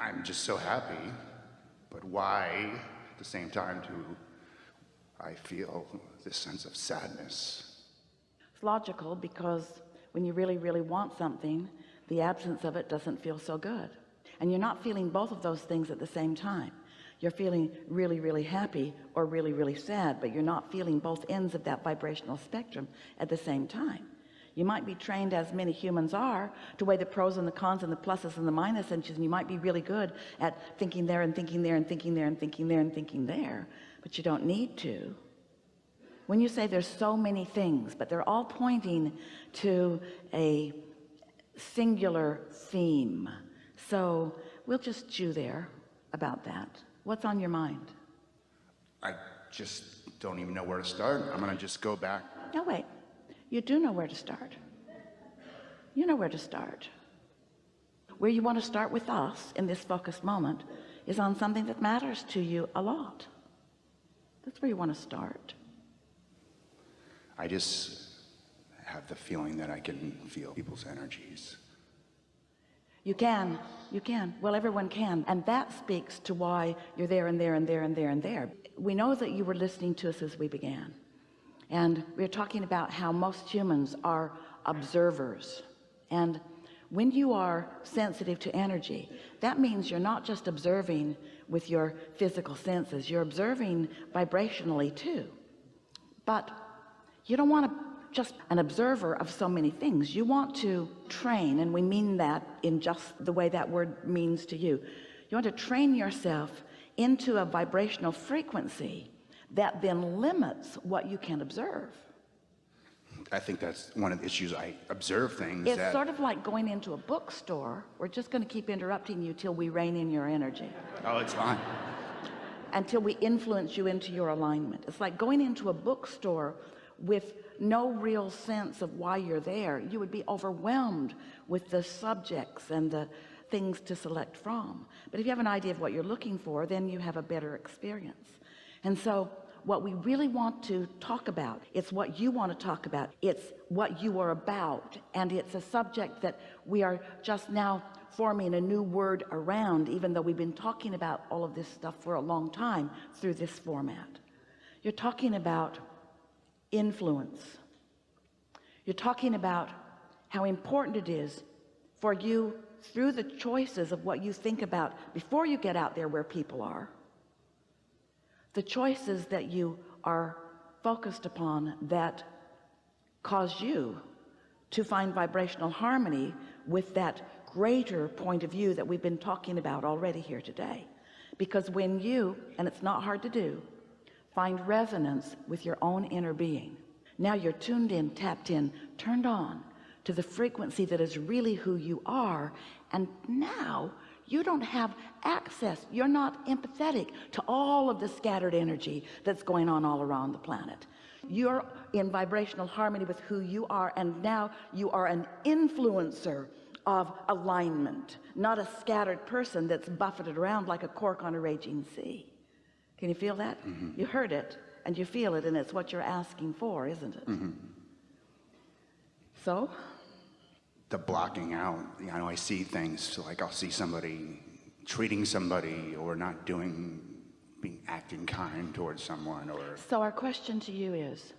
I'm just so happy, but why at the same time do I feel this sense of sadness? It's logical because when you really, really want something, the absence of it doesn't feel so good. And you're not feeling both of those things at the same time. You're feeling really, really happy or really, really sad, but you're not feeling both ends of that vibrational spectrum at the same time. You might be trained, as many humans are, to weigh the pros and the cons and the pluses and the minuses, and you might be really good at thinking there and thinking there and thinking there and thinking there and thinking there, but you don't need to. When you say there's so many things, but they're all pointing to a singular theme, so we'll just chew there about that. What's on your mind? I just don't even know where to start. I'm gonna just go back. No, wait. You do know where to start. You know where to start. Where you want to start with us in this focused moment is on something that matters to you a lot. That's where you want to start. I just have the feeling that I can feel people's energies. You can. Well, everyone can. And that speaks to why you're there and there and there and there and there. We know that you were listening to us as we began. And we're talking about how most humans are observers. And when you are sensitive to energy, that means you're not just observing with your physical senses, you're observing vibrationally too. But you don't want to just an observer of so many things. You want to train, and we mean that in just the way that word means to you. You want to train yourself into a vibrational frequency that then limits what you can observe. I think that's one of the issues. I observe things. It's sort of like going into a bookstore. We're just going to keep interrupting you till we rein in your energy. Oh, it's fine. Until we influence you into your alignment. It's like going into a bookstore with no real sense of why you're there. You would be overwhelmed with the subjects and the things to select from. But if you have an idea of what you're looking for, then you have a better experience. And so what we really want to talk about, it's what you want to talk about, it's what you are about, and it's a subject that we are just now forming a new word around, even though we've been talking about all of this stuff for a long time through this format. You're talking about influence. You're talking about how important it is for you, through the choices of what you think about before you get out there where people are, the choices that you are focused upon that cause you to find vibrational harmony with that greater point of view that we've been talking about already here today. Because when you, and it's not hard to do, find resonance with your own inner being, now you're tuned in, tapped in, turned on to the frequency that is really who you are, and now you don't have access, you're not empathetic to all of the scattered energy that's going on all around the planet. You're in vibrational harmony with who you are, and now you are an influencer of alignment, not a scattered person that's buffeted around like a cork on a raging sea. Can you feel that? Mm-hmm. You heard it and you feel it, and it's what you're asking for, isn't it? Mm-hmm. So the blocking out, I see things like I'll see somebody treating somebody or not acting kind towards someone. Or so our question to you is,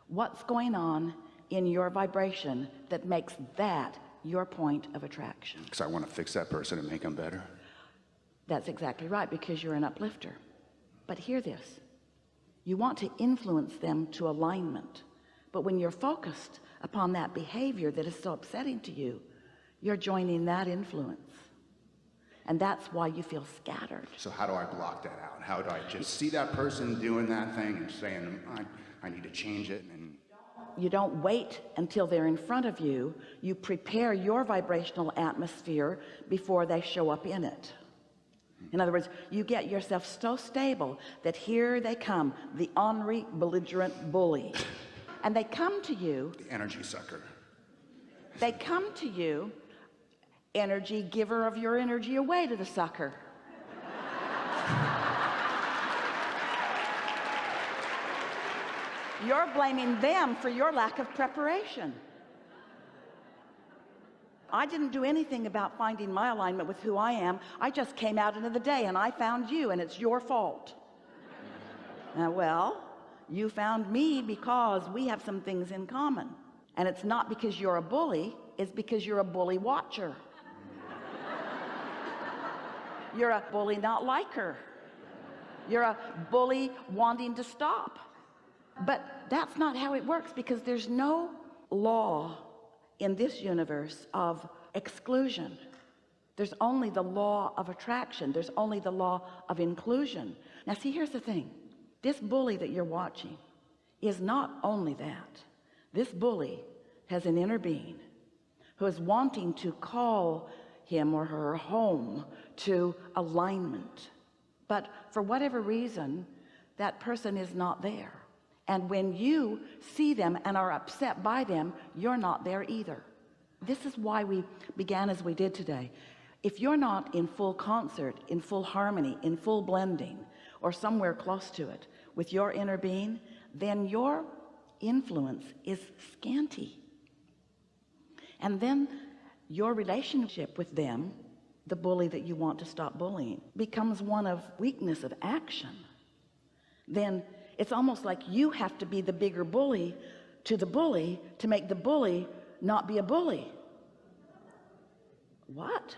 what's going on in your vibration that makes that your point of attraction? Because I want to fix that person and make them better. That's exactly right, because you're an uplifter. But hear this, you want to influence them to alignment, but when you're focused upon that behavior that is so upsetting to you, you're joining that influence, and that's why you feel scattered. So how do I block that out? How do I just see that person doing that thing and saying I need to change it? And you don't wait until they're in front of you. You prepare your vibrational atmosphere before they show up in it. In other words, you get yourself so stable that here they come, the ornery, belligerent bully. And they come to you, the energy sucker. They come to you, energy giver of your energy away to the sucker. You're blaming them for your lack of preparation. I didn't do anything about finding my alignment with who I am. I just came out into the day and I found you, and it's your fault. Well, you found me because we have some things in common, and it's not because you're a bully, it's because you're a bully watcher. You're a bully not liker. You're a bully wanting to stop. But that's not how it works, because there's no law in this universe of exclusion. There's only the law of attraction. There's only the law of inclusion. Now see, here's the thing. This bully that you're watching is not only that. This bully has an inner being who is wanting to call him or her home to alignment. But for whatever reason, that person is not there. And when you see them and are upset by them, you're not there either. This is why we began as we did today. If you're not in full concert, in full harmony, in full blending, or somewhere close to it with your inner being, then your influence is scanty. And then your relationship with them, the bully that you want to stop bullying, becomes one of weakness, of action. Then it's almost like you have to be the bigger bully to make the bully not be a bully. What?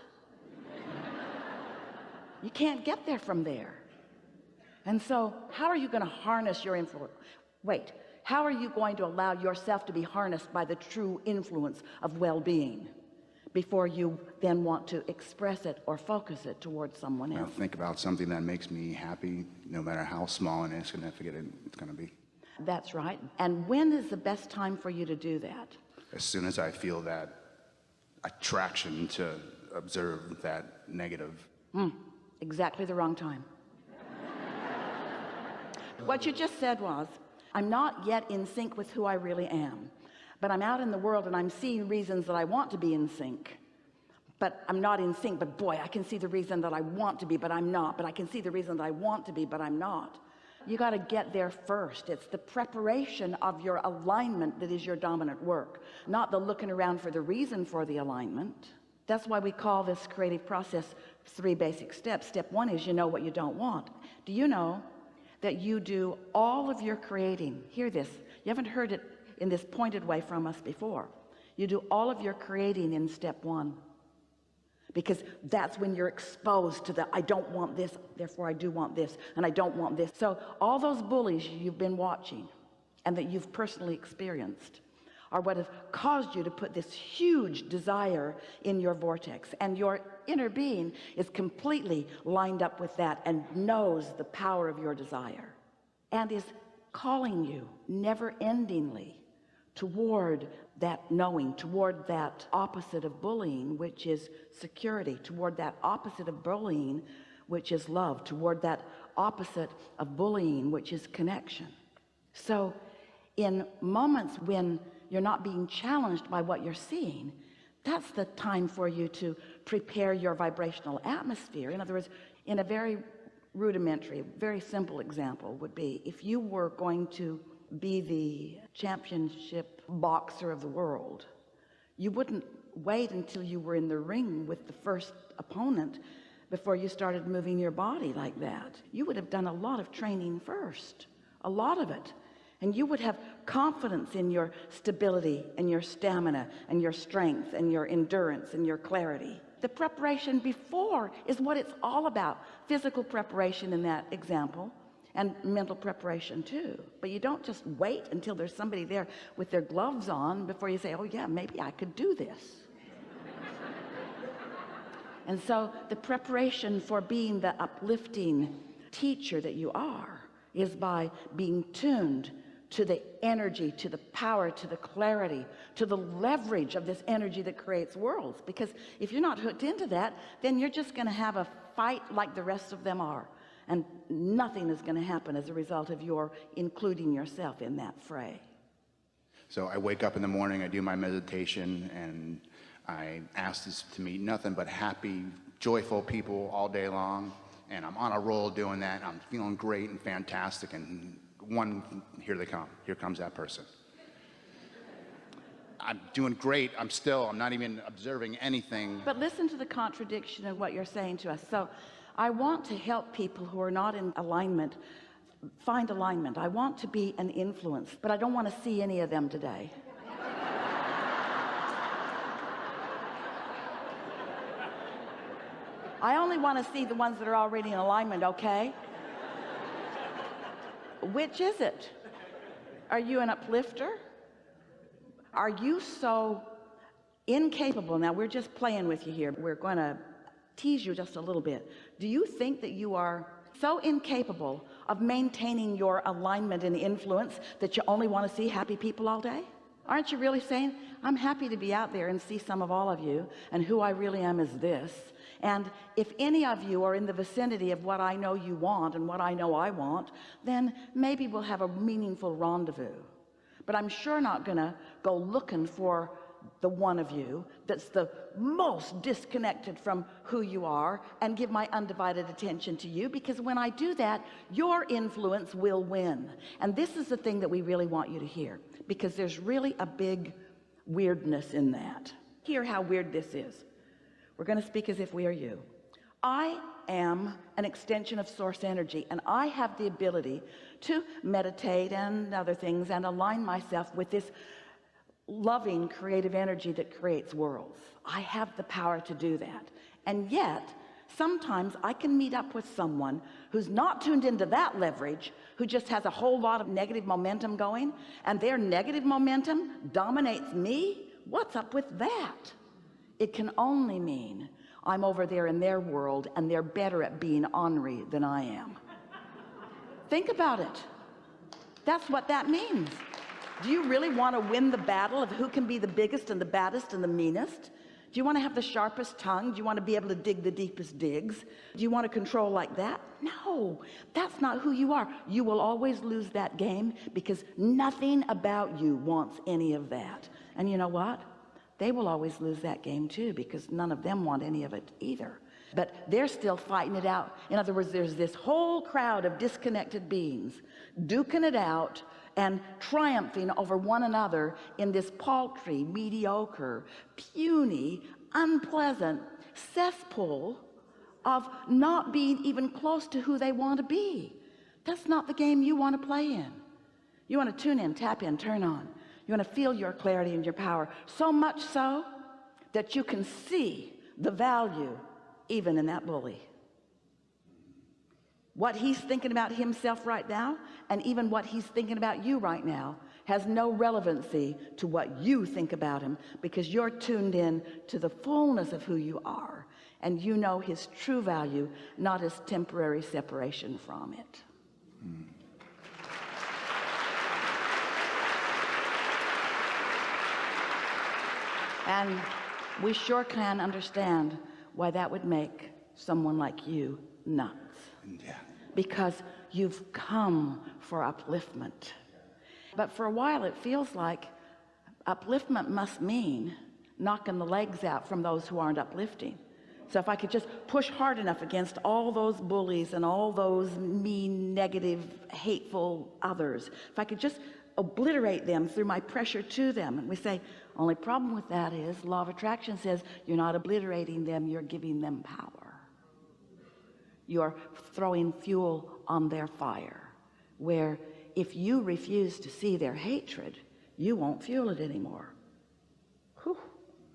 You can't get there from there. And so how are you going to harness your influence? Wait, how are you going to allow yourself to be harnessed by the true influence of well-being before you then want to express it or focus it towards someone else? I'll think about something that makes me happy, no matter how small and insignificant it's going to be. That's right. And when is the best time for you to do that? As soon as I feel that attraction to observe that negative. Exactly the wrong time. What you just said was, I'm not yet in sync with who I really am, but I'm out in the world and I'm seeing reasons that I want to be in sync, but I'm not in sync. But boy, I can see the reason that I want to be, but I'm not. But I can see the reason that I want to be, but I'm not. You got to get there first. It's the preparation of your alignment that is your dominant work, not the looking around for the reason for the alignment. That's why we call this creative process 3 basic steps. Step 1 is you know what you don't want. Do you know that you do all of your creating? Hear this. You haven't heard it in this pointed way from us before. You do all of your creating in step 1, because that's when you're exposed to the I don't want this, therefore I do want this, and I don't want this. So all those bullies you've been watching and that you've personally experienced are what have caused you to put this huge desire in your vortex, and your inner being is completely lined up with that and knows the power of your desire and is calling you never-endingly toward that knowing, toward that opposite of bullying, which is security, toward that opposite of bullying, which is love, toward that opposite of bullying, which is connection. So in moments when you're not being challenged by what you're seeing, that's the time for you to prepare your vibrational atmosphere. In other words, in a very rudimentary, very simple example would be, if you were going to be the championship boxer of the world, you wouldn't wait until you were in the ring with the first opponent before you started moving your body like that. You would have done a lot of training first, a lot of it. And you would have confidence in your stability and your stamina and your strength and your endurance and your clarity. The preparation before is what it's all about. Physical preparation in that example, and mental preparation too. But you don't just wait until there's somebody there with their gloves on before you say, oh yeah, maybe I could do this. And so the preparation for being the uplifting teacher that you are is by being tuned to the energy, to the power, to the clarity, to the leverage of this energy that creates worlds. Because if you're not hooked into that, then you're just going to have a fight like the rest of them are, and nothing is going to happen as a result of your including yourself in that fray. So I wake up in the morning, I do my meditation, and I ask this to meet nothing but happy, joyful people all day long, and I'm on a roll doing that. I'm feeling great and fantastic, and here they come. Here comes that person. I'm doing great. I'm not even observing anything. But listen to the contradiction of what you're saying to us. So I want to help people who are not in alignment find alignment. I want to be an influence, but I don't want to see any of them today. I only want to see the ones that are already in alignment, okay? Which is it? Are you an uplifter? Are you so incapable? Now we're just playing with you here. We're going to tease you just a little bit. Do you think that you are so incapable of maintaining your alignment and influence that you only want to see happy people all day? Aren't you really saying, I'm happy to be out there and see some of all of you, and who I really am is this, and if any of you are in the vicinity of what I know you want and what I know I want, then maybe we'll have a meaningful rendezvous. But I'm sure not gonna go looking for the one of you that's the most disconnected from who you are and give my undivided attention to you, because when I do that, your influence will win. And this is the thing that we really want you to hear, because there's really a big weirdness in that. Hear how weird this is. We're going to speak as if we are you. I am an extension of source energy, and I have the ability to meditate and other things and align myself with this loving creative energy that creates worlds. I have the power to do that. And yet sometimes I can meet up with someone who's not tuned into that leverage, who just has a whole lot of negative momentum going, and their negative momentum dominates me. What's up with that? It can only mean I'm over there in their world and they're better at being ornery than I am. Think about it. That's what that means. Do you really want to win the battle of who can be the biggest and the baddest and the meanest? Do you want to have the sharpest tongue? Do you want to be able to dig the deepest digs? Do you want to control like that? No, that's not who you are. You will always lose that game, because nothing about you wants any of that. And you know what? They will always lose that game too, because none of them want any of it either. But they're still fighting it out. In other words, there's this whole crowd of disconnected beings duking it out and triumphing over one another in this paltry, mediocre, puny, unpleasant cesspool of not being even close to who they want to be. That's not the game you want to play in. You want to tune in, tap in, turn on. You want to feel your clarity and your power, so much so that you can see the value even in that bully. What he's thinking about himself right now, and even what he's thinking about you right now, has no relevancy to what you think about him, because you're tuned in to the fullness of who you are, and you know his true value, not his temporary separation from it. And we sure can understand why that would make someone like you nuts. Yeah. Because you've come for upliftment. But for a while it feels like upliftment must mean knocking the legs out from those who aren't uplifting. So if I could just push hard enough against all those bullies and all those mean, negative, hateful others, if I could just obliterate them through my pressure to them. And we say, only problem with that is law of attraction says you're not obliterating them, you're giving them power. You're throwing fuel on their fire, where if you refuse to see their hatred, you won't fuel it anymore. Whew.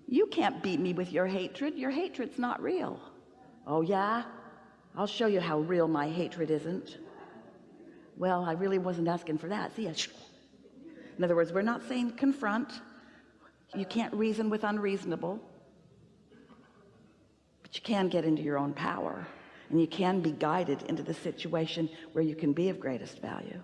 You can't beat me with your hatred. Your hatred's not real. Oh yeah? I'll show you how real my hatred isn't. Well, I really wasn't asking for that. See, in other words, we're not saying confront. You can't reason with unreasonable, but you can get into your own power, and you can be guided into the situation where you can be of greatest value.